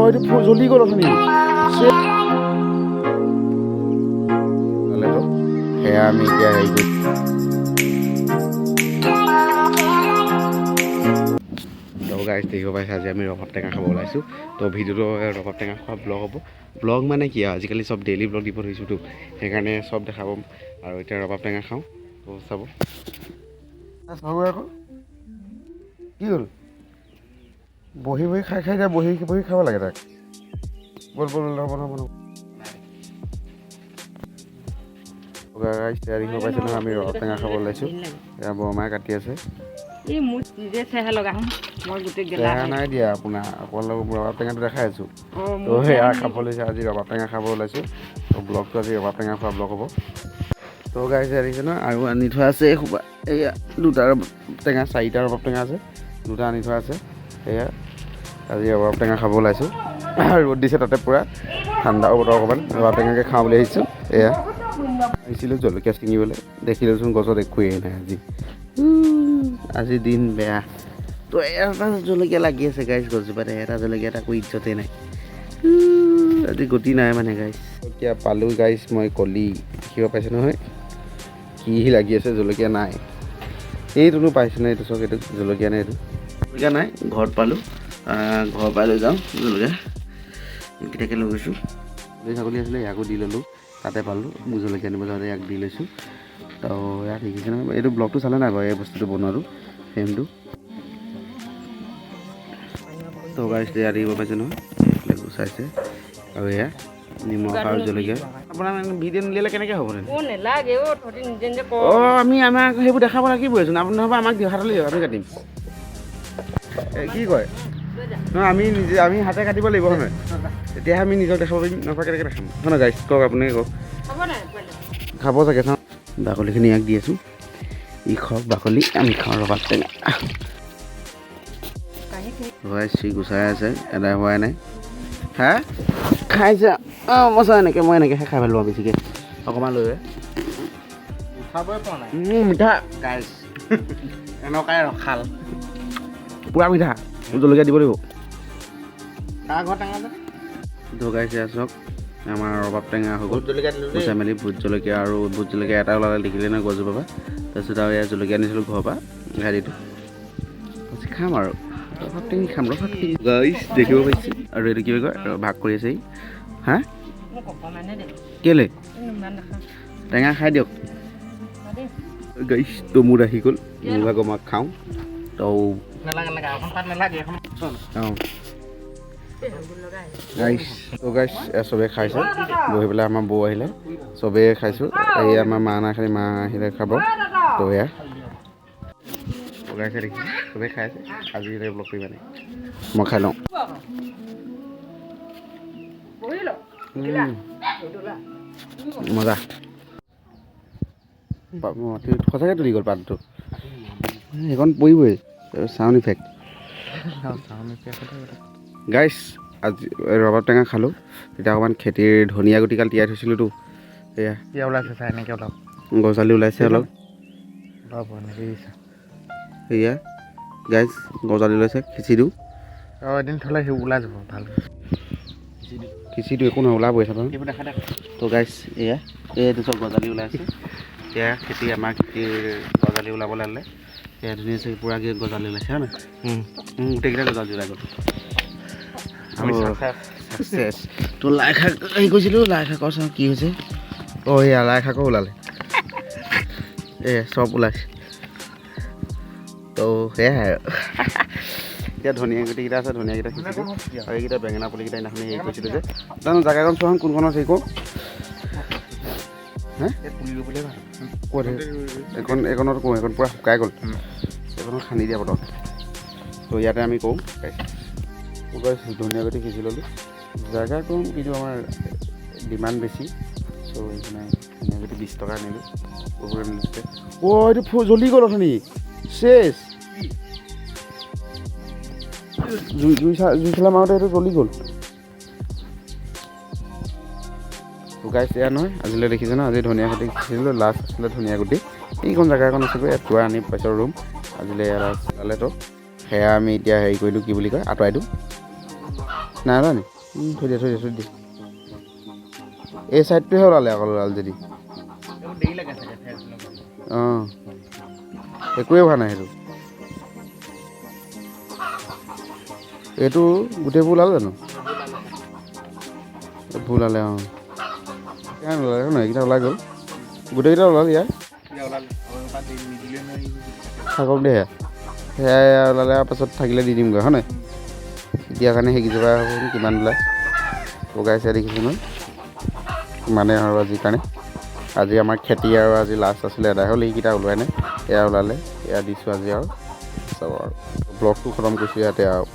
এইটো জ্বলি গ'ল অথনি সেয়া আমি এতিয়া হেৰি কৰি গাইজ দেখিব পাইছে আজি আমি ৰবাব টেঙা খাব ওলাইছোঁ তো ভিডিঅ'টো ৰবাব টেঙা খোৱা ব্লগ হ'ব ব্লগ মানে কি আজিকালি চব ডেইলি ব্লগ দিব ধৰিছোঁতো সেইকাৰণে চব দেখাব আৰু এতিয়া ৰবাব টেঙা খাওঁ তো চাব আকৌ কি হ'ল বহি বহি খাই খাই এতিয়া বহি বহি খাব লাগে তাক বল বল হ'ব গাইজ দেখিব পাইছে নহয় আমি ৰবাব টেঙা খাব ওলাইছোঁ এয়া বৰমাই কাটি আছে নাই দিয়া আপোনাৰ অকল ৰবাব টেঙাটো দেখাই আছোঁ তো সেয়া খাব লৈছে আজি ৰবাব টেঙা খাব ওলাইছোঁ তো ব্লগটো আজি ৰবাব টেঙা খোৱা ব্লগ হ'ব তো গাইছে দেখিছে ন আৰু আনি থোৱা আছে এইসোপা এয়া দুটা ৰবাব টেঙা চাৰিটা ৰবাব টেঙা আছে দুটা আনি থোৱা আছে সেয়া আজি ৰবাব টেঙা খাব ওলাইছোঁ ৰ'দ দিছে তাতে পূৰা ঠাণ্ডা বতৰ অকণমান ৰবাব টেঙাকৈ খাওঁ বুলি আহিছোঁ এয়া আহিছিলোঁ জলকীয়া ছিঙিবলৈ দেখিলোঁচোন গছত একোৱেই নাই আজি দিন বেয়া তো এটা জলকীয়া লাগি আছে গাইজ গছজোপাতে এটা জলকীয়া এটা কৰি ইজ্জতে নাই আজি গতি নাই মানে গাইজ জলকীয়া পালোঁ গাইজ মই কলি দেখিব পাইছে নহয় কি লাগি আছে জলকীয়া নাই এইটোনো পাইছোঁ নে এইটো চক এইটো জলকীয়া নাই এইটো জলকীয়া নাই ঘৰত পালোঁ ঘৰৰ পৰা লৈ যাওঁ জলকীয়া এইকেইটাকে লৈ গৈছোঁ ছাগলী আছিলে ইয়াকো দি ল'লোঁ তাতে পালোঁ মোৰ জলকীয়া আনিব যাওঁতে ইয়াক দি লৈছোঁ তো ইয়াত শিকিছে নহয় এইটো ব্লগটো চালে নাই বাৰু এই বস্তুটো বনোৱাটো ফ্ৰেমটো তো গাইজ ইয়াত দিব পাইছে নহয় এইফালে গুচাইছে আৰু এয়া নিমখ আৰু জলকীয়া আপোনাৰ ভিডিঅ' নিদিলে কেনেকৈ হ'ব আমি আমাক সেইবোৰ দেখাব লাগিবইচোন আপুনি নহ'ব আমাক হাতলৈ দিয়ক আমি কাটিম কি কয় নহয় আমি হাতে কাটিব লাগিব হয় নহয় তেতিয়াহে আমি নিজক দেখাব পাৰিম নহ'বা কেনেকৈ দেখাম হয় নহয় গাইজ কওক আপুনি কওক খাব চাগে চাওঁ বাকলিখিনি ইয়াক দি আছোঁ ই খাওক বাকলি আমি খাওঁ ৰবাব টেঙা চি গুচাই আছে এদাই হোৱাই নাই হা খাইছে মজা এনেকৈ মই এনেকৈহে খাই ভাল পাওঁ বেছিকৈ অকণমান লৈ মিঠা গাইজ এনেকুৱাই ৰখাল পূৰা মিঠা জলকীয়া দিব লাগিব ধগাইছে চাওক আমাৰ ৰবাব টেঙা হৈ গ'ল গুচাই মেলি ভোট জলকীয়া আৰু ভোট জলকীয়া এটা ওলালে দেখিলে নহয় গছজোপা পৰা তাৰপিছত আৰু এয়া জলকীয়া আনিছিলোঁ ঘৰৰ পৰা গাড়ীটো তাৰপিছত খাম আৰু ৰবাব টেঙি খাম ৰবাব টেঙি গাইজ দেখিব পাইছে আৰু এইটো কি কয় ভাগ কৰি আছে হা কেলৈ টেঙা খাই দিয়ক গাইজ তো মোৰ আহি গ'ল মোৰ ভাগৰ মাক খাওঁ তো গাইজ চবেই খাইছে বহি পেলাই আমাৰ বৌ আহিলে চবেই খাইছোঁ এই আমাৰ মা নাখালি মা আহিলে খাব তো এয়া গাইছে দেখিছোঁ চবেই খাই আছে আজি ব্লগ কৰিবা নাই মই খাই লওঁ মজা সঁচাকৈ তুলি গ'ল পাতটো সেইখন পৰিবই চাউণ্ড ইফেক্ট গাইজ আজি ৰবাব টেঙা খালোঁ তেতিয়া অকণমান খেতিৰ ধনিয়া গুটিকাল তিয়াই থৈছিলোঁতো এয়া ওলাইছে চাই এনেকৈ অলপ গজালি ওলাইছে অলপ সেয়া গাইজ গজালি ওলাইছে খিচি দিওঁ এদিন থ'লে সেই ওলাই যাব ভাল খিচি দিওঁ একো নহয় ওলাবই চাব তো গাইজ এয়া এইটো চব গজালি ওলাইছে এয়া খেতি আমাৰ খেতিৰ গজালি ওলাবলৈ হ'লে এয়া ধুনীয়া পূৰা গজালি ওলাইছে হয় নহয় গোটেইকেইটা গজালি ওলাই গ'ল চাকচেছ তো লাই শাক হেৰি কৰিছিলোঁ লাই শাকৰ চাওঁ কি হৈছে এয়া লাই শাকো ওলালে চব ওলাইছে তো সেয়াই আৰু এতিয়া ধনিয়া গুটিকেইটা আছে ধনিয়াকেইটা সিচিলোঁ আৰু এইকেইটা বেঙেনা পুলিকেইটা সেইদিনাখনি হেৰি কৰিছিলোঁ যে জানো জেগাকণ চোৱাচোন কোনখনত হেৰি কৰোঁ হে ক'ত এইখনত কৰোঁ এইখন পূৰা শুকাই গ'ল এইখনত খান্দি দিয়া পটক তো ইয়াতে আমি কৰোঁ ধনিয়া গুটি সিঁচি ল'লোঁ জেগা কম কিন্তু আমাৰ ডিমাণ্ড বেছি চ' সেইকাৰণে ধনিয়া গুটি 20 টকা আনিলোঁ এইটো জ্বলি গ'ল অথনি চেচ জুই চলা মাৰোঁতে এইটো জ্বলি গ'ল গাইছ এয়া নহয় আজিলৈ দেখিছে ন আজি ধনিয়া গুটি সিঁচিছিলোঁ লাষ্ট আছিলে ধনিয়া গুটি এইখন জেগা এখন আছিলে ইয়াত পুৰা আনি পাইছোঁ ৰুম আজিলৈ এয়া চালে তো সেয়া আমি এতিয়া হেৰি কৰিলোঁ কি বুলি কয় আঁতৰাই দিওঁ নাই নি থৈ দিয়ে এই চাইডটোহে ওলালে অকল ওলাল যদি অঁ একোৱে হোৱা নাই সেইটো এইটো গোটেইবোৰ ওলালে জানো ভুল ওলালে অঁ ওলালে নহয় এইকেইটা ওলাই গ'ল গোটেইকেইটা ওলাল ইয়াৰ থাকক দে সেয়া ওলালে আৰু পাছত থাকিলে দি দিমগৈ হয় নাই দিয়াৰ কাৰণে সেইকেইজোপা হ'ব কিমান ওলায় লগাই চাই দেখিছোঁ নহয় মানে আৰু আজিৰ কাৰণে আজি আমাৰ খেতি আৰু আজি লাষ্ট আছিলে এদাই হ'ল এইকেইটা ওলোৱাই নাই এয়া ওলালে এয়া দিছোঁ আজি আৰু চাব আৰু ব্লগটো খতম কৰিছোঁ ইয়াতে আৰু